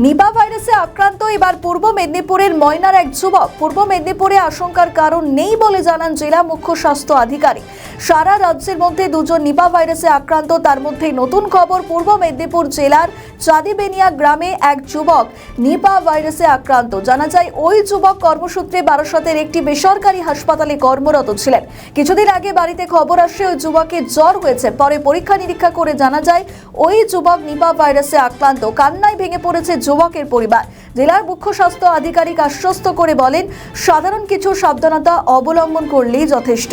নিপা ভাইরাসে আক্রান্ত এবার পূর্ব মেদিনীপুরের ময়নার এক যুবক। পূর্ব মেদিনীপুরে আশঙ্কার কারণ নেই বলে জানান জেলা মুখ্য স্বাস্থ্য আধিকারিক। সারা রাজ্যের মধ্যে দুজন নিপা ভাইরাসে আক্রান্ত, তার মধ্যে নতুন খবর পূর্ব মেদিনীপুর জেলার চাঁদিবেনিয়া গ্রামে এক যুবক নিপা ভাইরাসে আক্রান্ত। জানা যায় ওই যুবক কর্মসূত্রে বারাসতের একটি বেসরকারি হাসপাতালে কর্মরত ছিলেন। কিছুদিন আগে বাড়িতে খবর আসে ওই যুবকের জ্বর হয়েছে। পরে পরীক্ষা নিরীক্ষা করে জানা যায় ওই যুবক নিপা ভাইরাসে আক্রান্ত। কান্নায় ভেঙে পড়েছে যুবকের পরিবার। জেলার মুখ্য স্বাস্থ্য আধিকারিক আশ্বস্ত করে বলেন, সাধারণ কিছু সাবধানতা অবলম্বন করলেই যথেষ্ট।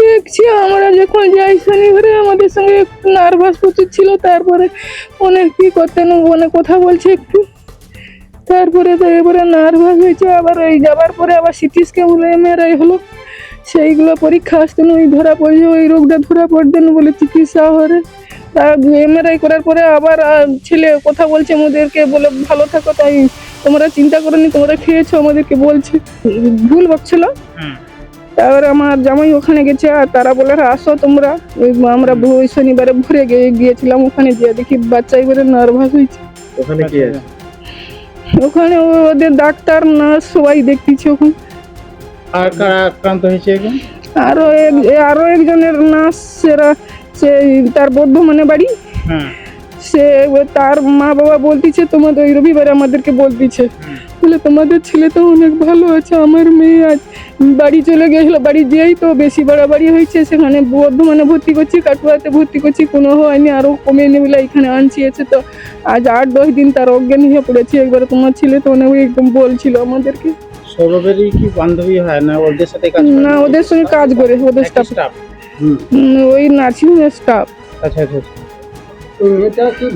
দেখছি আমরা যখন যাই শনিবারে আমাদের সঙ্গে একটু নার্ভাস প্রচুর ছিল, তারপরে অনেক কি করতে অনেক কথা বলছে একটু, তারপরে তো এবারে নার্ভাস হয়েছে। আবার এই যাবার পরে আবার সিটি স্ক্যান হলো, এমআরআই হলো, সেইগুলো পরীক্ষা আসতেন, ওই ধরা পড়ছে, ওই রোগটা ধরা পড়তেন বলে চিকিৎসা হরে। তার এমআরআই করার পরে আবার ছেলে কথা বলছে আমাদেরকে, বলে ভালো থাকো, তাই তোমরা চিন্তা করোনি, তোমরা খেয়েছো, আমাদেরকে বলছে, ভুল বকছিল। তারপরে আমার জামাই ওখানে গেছে, আর তারা বলে আসো তোমরা। আমরা ওই শনিবারে ভোরে গিয়েছিলাম, ওখানে গিয়ে দেখি বাচ্চা এবারে নার্ভাস হয়েছে। ওখানে কি আছে? ওখানে ওদের ডাক্তার নার্স সবাই দেখতেছে ওখানে। আর কারা আক্রান্ত হয়েছে এখন? আরো একজনের নার্স, সে তার বর্ধমানে বাড়ি। সে তার মা বাবা বলতেছে তোমাদের ওই রবিবারে আমাদেরকে বলতেছে, বলে তোমাদের ছেলে তো অনেক ভালো আছে, আমার মেয়ে আজ বাড়ি চলে গেছিল, বাড়ি যেয়েই তো বেশি বাড়াবাড়ি হয়েছে, সেখানে বর্ধমানে ভর্তি করছি, কাটুয়াতে ভর্তি করছি, কোনো হয়নি, আরো কমে নেই বলে এখানে আনছিয়েছে। তো আজ 8-10 দিন তার অজ্ঞান হয়ে পড়েছে। একবার তোমার ছেলে তো অনেক একদম বলছিল আমাদেরকে। সৌরভেরই কি বান্ধবী হয় না ওদের সাথে কাজ করে? না, ওদের সঙ্গে কাজ করে, ওদের স্টাফ, ওই নার্সিং স্টাফ। আচ্ছা আচ্ছা আচ্ছা। এটা কি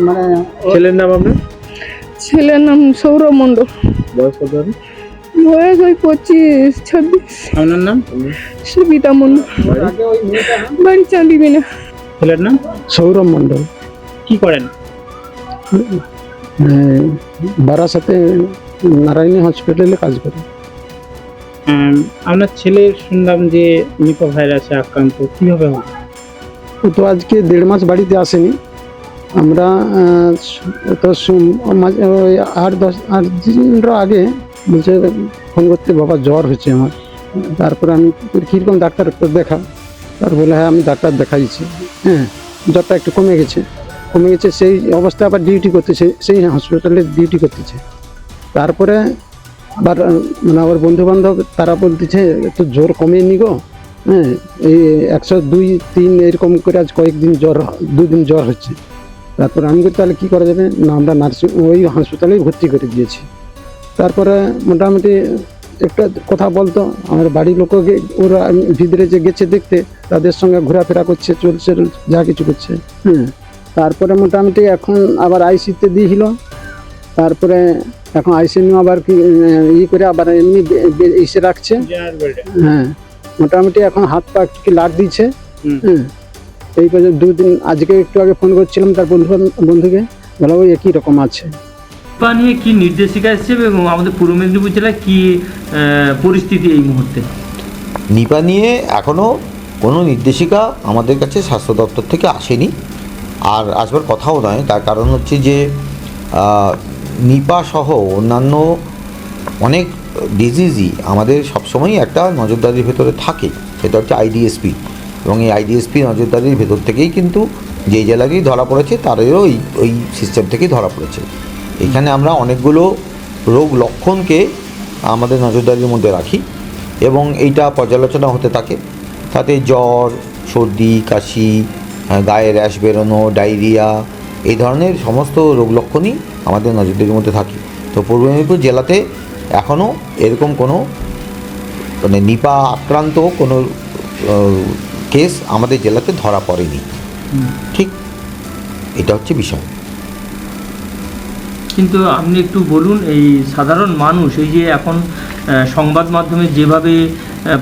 মানে ছেলের নাম আপনার? ছেলের নাম সৌরভ মণ্ডল। বয়স কত হবে? বয়স ওই 25-26। আপনার নাম? সুবিতা মণ্ডল, আগে ওই মেয়েটা বাড়ি চাঁদিবেনা। ছেলের নাম? সৌরভ মণ্ডল, কি করেন? বারাসাতে নারায়ণী হসপিটালে কাজ করে। আপনার ছেলে শুনলাম যে নিপা ভাইরাসে আক্রান্ত, কিভাবে হলো? ও তো আজকে 1.5 মাস বাড়িতে আসেনি। আমরা তো ওই 8 দিন আগে বলছে ফোন করতে, বাবা জ্বর হয়েছে আমার। তারপরে আমি কীরকম ডাক্তার দেখা, তার বলে হ্যাঁ আমি ডাক্তার দেখাইছি, হ্যাঁ জ্বরটা একটু কমে গেছে। সেই অবস্থায় আবার ডিউটি করতেছে, সেই হসপিটালে ডিউটি করতেছে। তারপরে আবার মানে আমার বন্ধুবান্ধব তারা বলতেছে একটু জ্বর কমেনি গো, হ্যাঁ এই 102-3 এরকম করে আজ কয়েকদিন জ্বর, 2 দিন জ্বর হচ্ছে। তারপরে আমি তাহলে কী করা যাবে না, আমরা নার্সিং ওই হাসপাতালেই ভর্তি করে দিয়েছি। তারপরে মোটামুটি একটা কথা বলতো, আমার বাড়ির লোককে ওরা ভিতরে যে গেছে দেখতে, তাদের সঙ্গে ঘোরাফেরা করছে, চলছে, যা কিছু করছে। তারপরে মোটামুটি এখন আবার আইসিতে দিয়েছিল। তারপরে এখন আইসি নিয়ে আবার কি করে আবার এমনি এসে রাখছে। হ্যাঁ মোটামুটি এখন হাত পা কি লাট দিচ্ছে। এই 2 দিন, আজকে একটু আগে ফোন করছিলাম তার বন্ধুকে, বলা ওই একই রকম আছে। নিপা নিয়ে কি নির্দেশিকা এসেছে এবং আমাদের পূর্ব মেদিনীপুর জেলায় কি পরিস্থিতি এই মুহূর্তে? নিপা নিয়ে এখনও কোনো নির্দেশিকা আমাদের কাছে স্বাস্থ্য দপ্তর থেকে আসেনি, আর আসবার কথাও নয়। তার কারণ হচ্ছে যে নিপা সহ অন্যান্য অনেক ডিজিজই আমাদের সবসময়ই একটা নজরদারির ভেতরে থাকে, সেটা হচ্ছে আইডিএসপি। এবং এই আইডিএসপি নজরদারির ভেতর থেকেই কিন্তু যেই জেলাতেই ধরা পড়েছে তাদেরও ওই সিস্টেম থেকেই ধরা পড়েছে। এখানে আমরা অনেকগুলো রোগ লক্ষণকে আমাদের নজরদারির মধ্যে রাখি এবং এইটা পর্যালোচনা হতে থাকে। তাতে জ্বর, সর্দি, কাশি, গায়ে র্যাশ বেরোনো, ডায়রিয়া, এই ধরনের সমস্ত রোগ লক্ষণই আমাদের নজরদারির মধ্যে থাকে। তো পূর্ব মেদিনীপুর জেলাতে এখনও এরকম কোনো মানে নিপা আক্রান্ত কোনো কেস আমাদের জেলাতে ধরা পড়েনি। ঠিক, এটা হচ্ছে বিষয়। কিন্তু আপনি একটু বলুন, এই সাধারণ মানুষ, এই যে এখন সংবাদ মাধ্যমে যেভাবে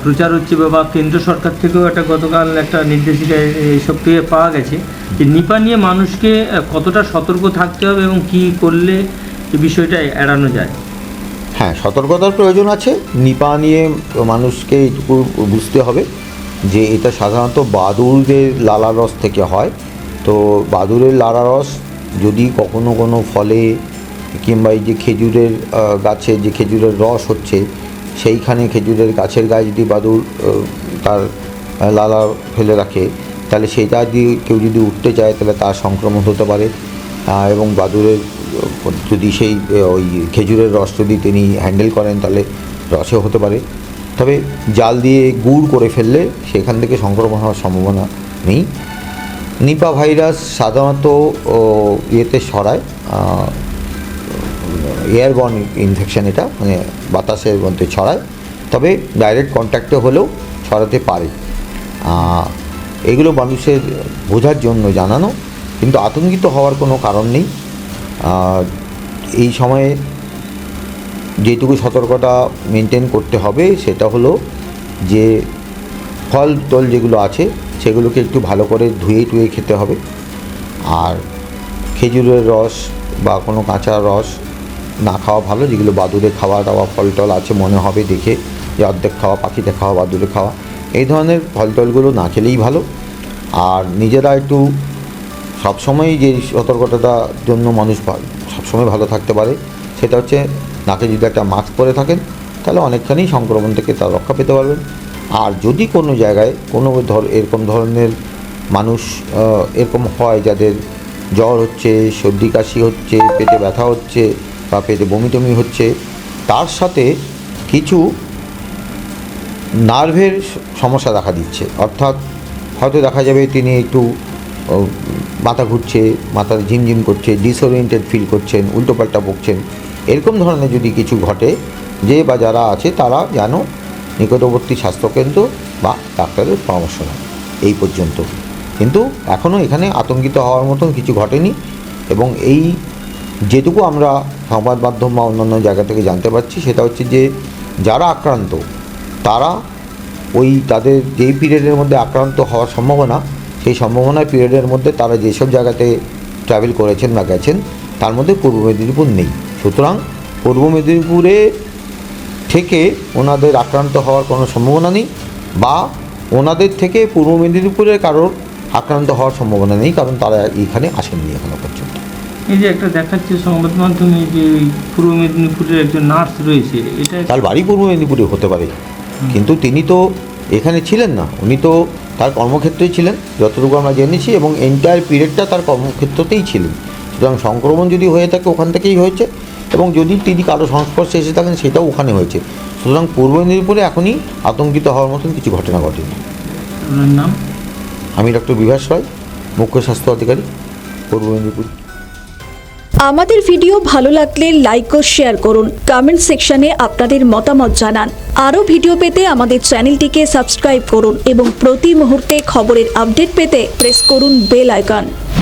প্রচার হচ্ছে, বা কেন্দ্র সরকার থেকেও একটা গতকাল একটা নির্দেশিকা এইসব পাওয়া গেছে, যে নিপা নিয়ে মানুষকে কতটা সতর্ক থাকতে হবে এবং কি করলে এই বিষয়টা এড়ানো যায়? হ্যাঁ, সতর্কতার প্রয়োজন আছে। নিপা নিয়ে মানুষকে এইটুকু বুঝতে হবে যে এটা সাধারণত বাদুড়ের লালারস থেকে হয়। তো বাদুড়ের লালারস যদি কখনো কোনো ফলে কিংবা এই যে খেজুরের গাছে যে খেজুরের রস হচ্ছে সেইখানে খেজুরের গাছের গায়ে যদি বাদুড় তার লালা ফেলে রাখে, তাহলে সেটা দিয়ে কেউ যদি উঠতে চায় তাহলে তার সংক্রমণ হতে পারে। এবং বাদুড়ের যদি সেই ওই খেজুরের রস যদি তিনি হ্যান্ডেল করেন তাহলে রসে হতে পারে। তবে জাল দিয়ে গুড় করে ফেললে সেখান থেকে সংক্রমণ হওয়ার সম্ভাবনা নেই। নিপা ভাইরাস সাধারণত ইয়েতে ছড়ায়, এয়ারবর্ন ইনফেকশান, এটা মানে বাতাসের মধ্যে ছড়ায়, তবে ডাইরেক্ট কন্ট্যাক্টে হলেও ছড়াতে পারে। এগুলো মানুষের বোঝার জন্য জানানো, কিন্তু আতঙ্কিত হওয়ার কোনো কারণ নেই। এই সময়ে যেটুকু সতর্কতা মেনটেন করতে হবে সেটা হলো যে ফল টল যেগুলো আছে সেগুলোকে একটু ভালো করে ধুয়ে টুয়ে খেতে হবে। আর খেজুরের রস বা কোনো কাঁচা রস না খাওয়া ভালো, যেগুলো বাদুড়ে খাওয়া দাওয়া ফল টল আছে মনে হবে দেখে যে অর্ধেক খাওয়া, পাখিতে খাওয়া, বাদুড়ে খাওয়া, এই ধরনের ফল টলগুলো না খেলেই ভালো। আর নিজেরা একটু সবসময় যে সতর্কতার জন্য মানুষ সবসময় ভালো থাকতে পারে সেটা হচ্ছে নাকে যদি একটা মাস্ক পরে থাকেন তাহলে অনেকখানি সংক্রমণ থেকে তার রক্ষা পেতে পারবেন। আর যদি কোনো জায়গায় কোনো এরকম ধরনের মানুষ এরকম হয় যাদের জ্বর হচ্ছে, সর্দি কাশি হচ্ছে, পেটে ব্যথা হচ্ছে বা পেটে বমি টমি হচ্ছে, তার সাথে কিছু নার্ভের সমস্যা দেখা দিচ্ছে, অর্থাৎ হয়তো দেখা যাবে তিনি একটু মাথা ঘুরছে, মাথার ঝিমঝিম করছে, ডিসওরিয়েন্টেড ফিল করছেন, উল্টোপাল্টা বকছেন, এরকম ধরনের যদি কিছু ঘটে, যে বা যারা আছে তারা যেন নিকটবর্তী স্বাস্থ্যকেন্দ্র বা ডাক্তারের পরামর্শ নেয়। এই পর্যন্ত কিন্তু এখনও এখানে আতঙ্কিত হওয়ার মতন কিছু ঘটেনি। এবং এই যেটুকু আমরা সংবাদ মাধ্যম বা অন্যান্য জায়গা থেকে জানতে পারছি সেটা হচ্ছে যে যারা আক্রান্ত তারা ওই তাদের যেই পিরিয়ডের মধ্যে আক্রান্ত হওয়ার সম্ভাবনা, সেই সম্ভাবনার পিরিয়ডের মধ্যে তারা যেসব জায়গাতে ট্রাভেল করেছেন বা গেছেন তার মধ্যে পূর্ব মেদিনীপুর নেই। সুতরাং পূর্ব মেদিনীপুরে থেকে ওনাদের আক্রান্ত হওয়ার কোনো সম্ভাবনা নেই, বা ওনাদের থেকে পূর্ব মেদিনীপুরের কারোর আক্রান্ত হওয়ার সম্ভাবনা নেই, কারণ তারা এইখানে আসেননি এখনো পর্যন্ত। এই যে একটা দেখাচ্ছে সংবাদ মাধ্যমে যে পূর্ব মেদিনীপুরের একজন নার্স রয়েছে, এটা তার বাড়ি পূর্ব মেদিনীপুরে হতে পারে, কিন্তু তিনি তো এখানে ছিলেন না, উনি তো তার কর্মক্ষেত্রেই ছিলেন যতটুকু আমরা জেনেছি, এবং এন্টায়ার পিরিয়ডটা তার কর্মক্ষেত্রতেই ছিলেন। সুতরাং সংক্রমণ যদি হয়ে থাকে ওখান থেকেই হয়েছে, এবং যদি তিনি কারো সংস্পর্শে এসে থাকেন সেটাও ওখানে হয়েছে। সুতরাং পূর্ব মেদিনীপুরে এখনই আতঙ্কিত হওয়ার মতন কিছু ঘটনা ঘটেনি। আপনার নাম? আমি ডক্টর বিভাস রায়, মুখ্য স্বাস্থ্য অধিকারী, পূর্ব মেদিনীপুর। আমাদের ভিডিও ভালো লাগলে লাইক ও শেয়ার করুন, কমেন্ট সেকশনে আপনাদের মতামত জানান। আরও ভিডিও পেতে আমাদের চ্যানেলটিকে সাবস্ক্রাইব করুন এবং প্রতি মুহূর্তে খবরের আপডেট পেতে প্রেস করুন বেল আইকন।